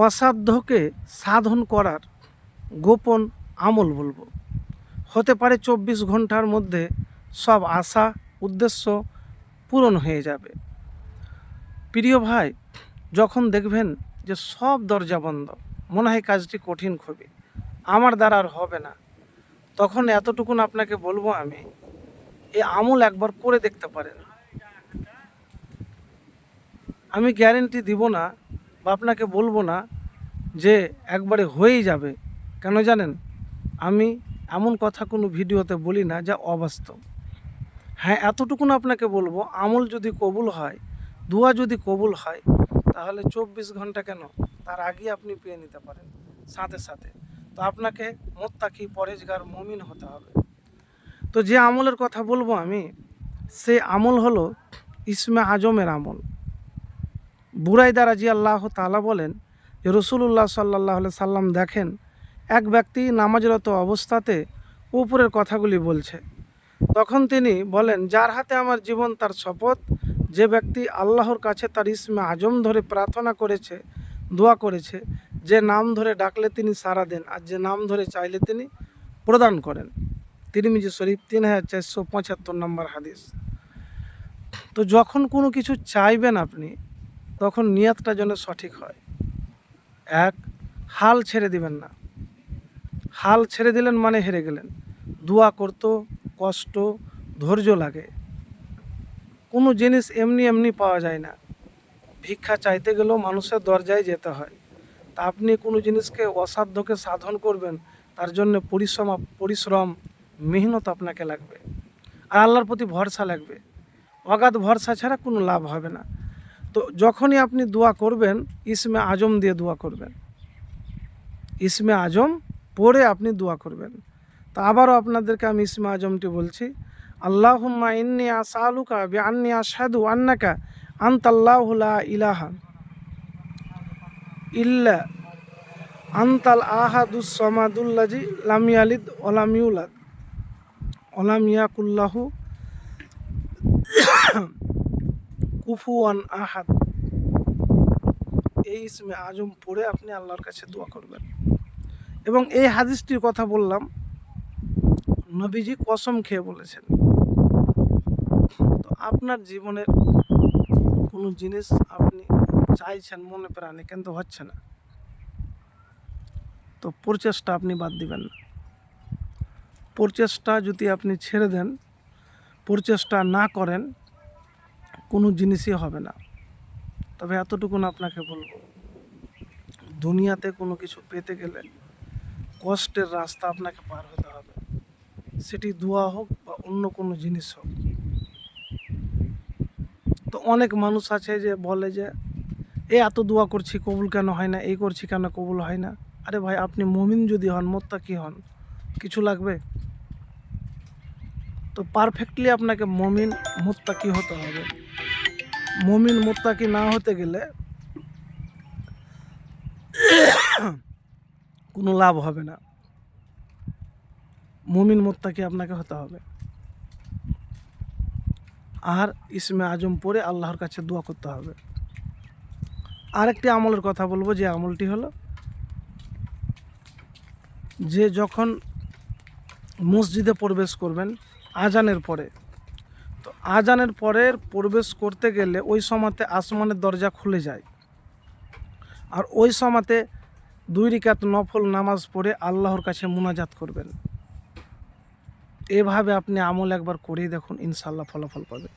অসাধ্যকে সাধন করার গোপন আমল বলবো। হতে পারে 24 ঘন্টার মধ্যে সব আশা উদ্দেশ্য পূরণ হয়ে যাবে। প্রিয় ভাই, যখন দেখবেন যে সব দরজা বন্ধ, মনে হয় কাজটি কঠিন খুবই, আমার দ্বারা আর হবে না, তখন এতটুকুন আপনাকে বলবো আমি, এই আমল একবার করে দেখতে পারেন। আমি গ্যারেন্টি দিব না বা আপনাকে বলবো না যে একবারে হয়েই যাবে। কেন জানেন, আমি এমন কথা কোনো ভিডিওতে বলি না যা অবাস্তব। হ্যাঁ, এতটুকুন আপনাকে বলবো, আমল যদি কবুল হয়, দোয়া যদি কবুল হয়, তাহলে 24 ঘন্টা কেন, তার আগেই আপনি পেয়ে নিতে পারেন সাথে সাথে। তো আপনাকে মোত্তাকি পরেজগার মুমিন হতে হবে। তো যে আমলের কথা বলবো আমি, সে আমল হলো ইসমে আজমের আমল। বুরাইদা রাদিয়াল্লাহু তাআলা বলেন যে রাসূলুল্লাহ সাল্লাল্লাহু আলাইহি সাল্লাম দেখেন এক ব্যক্তি নামাজরত অবস্থাতে উপরের কথাগুলি বলছে। তখন তিনি বলেন, যার হাতে আমার জীবন তার শপথ, যে ব্যক্তি আল্লাহর কাছে তার ইসমে আজম ধরে প্রার্থনা করেছে, দোয়া করেছে, যে নাম ধরে ডাকলে তিনি সাড়া দেন, আর যে নাম ধরে চাইলে তিনি প্রদান করেন। তিরমিজি শরীফ 3475 নম্বর হাদিস। তো যখন কোনো কিছু চাইবেন আপনি, তখন নিয়তটা যেন সঠিক হয়। এক, হাল ছেড়ে দিবেন না। হাল ছেড়ে দিলেন মানে হেরে গেলেন। দোয়া করতে কষ্ট, ধৈর্য লাগে। কোনো জিনিস এমনি এমনি পাওয়া যায় না। ভিক্ষা চাইতে গেলেও মানুষের দরজায় যেতে হয়। তা আপনি কোনো জিনিসকে অসাধ্যকে সাধন করবেন, তার জন্য পরিশ্রম মেহনত আপনাকে লাগবে, আর আল্লাহর প্রতি ভরসা লাগবে। অগাধ ভরসা ছাড়া কোনো লাভ হবে না। তো যখনই আপনি দোয়া করবেন, ইসমে আজম দিয়ে দোয়া করবেন, ইসমে আজম পড়ে আপনি দোয়া করবেন। তো আবারও আপনাদেরকে আমি ইসমে আজমটি বলছি, আল্লাহুম্মা ইন্নী আসআলুকা বিআন্নী আশহাদু আন্নাকা আনতাল্লাহু লা ইলাহা ইল্লা আনতাল আহাদুস সামাদুল্লাযী লাম ইয়ালিদ ওয়া লাম ইউলাদ ওয়া লাম ইয়াকুল লাহু কুফুয়ান আহাদ। এই ইসমে আজম পড়ে আপনি আল্লাহর কাছে দোয়া করবেন। এবং এই হাদিসটির কথা বললাম, নবীজি কসম খেয়ে বলেছেন। তো আপনার জীবনের কোনো জিনিস আপনি চাইছেন মনে প্রাণে, কিন্তু হচ্ছে না, তো প্রচেষ্টা আপনি বাদ দিবেন না। প্রচেষ্টা যদি আপনি ছেড়ে দেন, প্রচেষ্টা না করেন, কোনো জিনিসই হবে না। তবে এতটুকুন আপনাকে বলবো, দুনিয়াতে কোনো কিছু পেতে গেলে কষ্টের রাস্তা আপনাকে পার হতে হবে, সেটি দোয়া হোক বা অন্য কোনো জিনিস হোক। তো অনেক মানুষ আছে যে বলে যে এত দোয়া করছি কবুল কেন হয় না, এই করছি কেন কবুল হয় না। আরে ভাই, আপনি মুমিন যদি হন, মুত্তাকি হন, কিছু লাগবে? তো পারফেক্টলি আপনাকে মুমিন মুত্তাকি হতে হবে। মুমিন মুত্তাকি না হতে গেলে কোনো লাভ হবে না। মুমিন মুত্তাকি আপনাকে হতে হবে। আর ইসমে আজম পড়ে আল্লাহর কাছে দোয়া করতে হবে। আরেকটি আমলের কথা বলবো, যে আমলটি হলো, যে যখন মসজিদে প্রবেশ করবেন আজানের পরে, তো আজানের পরে প্রবেশ করতে গেলে ওই সময়তে আসমানের দরজা খুলে যায়, আর ওই সময়তে 2 রাকাত নফল নামাজ পড়ে আল্লাহর কাছে মুনাজাত করবেন। এভাবে আপনি আমল একবার করেই দেখুন, ইনশাআল্লাহ ফলাফল পাবে।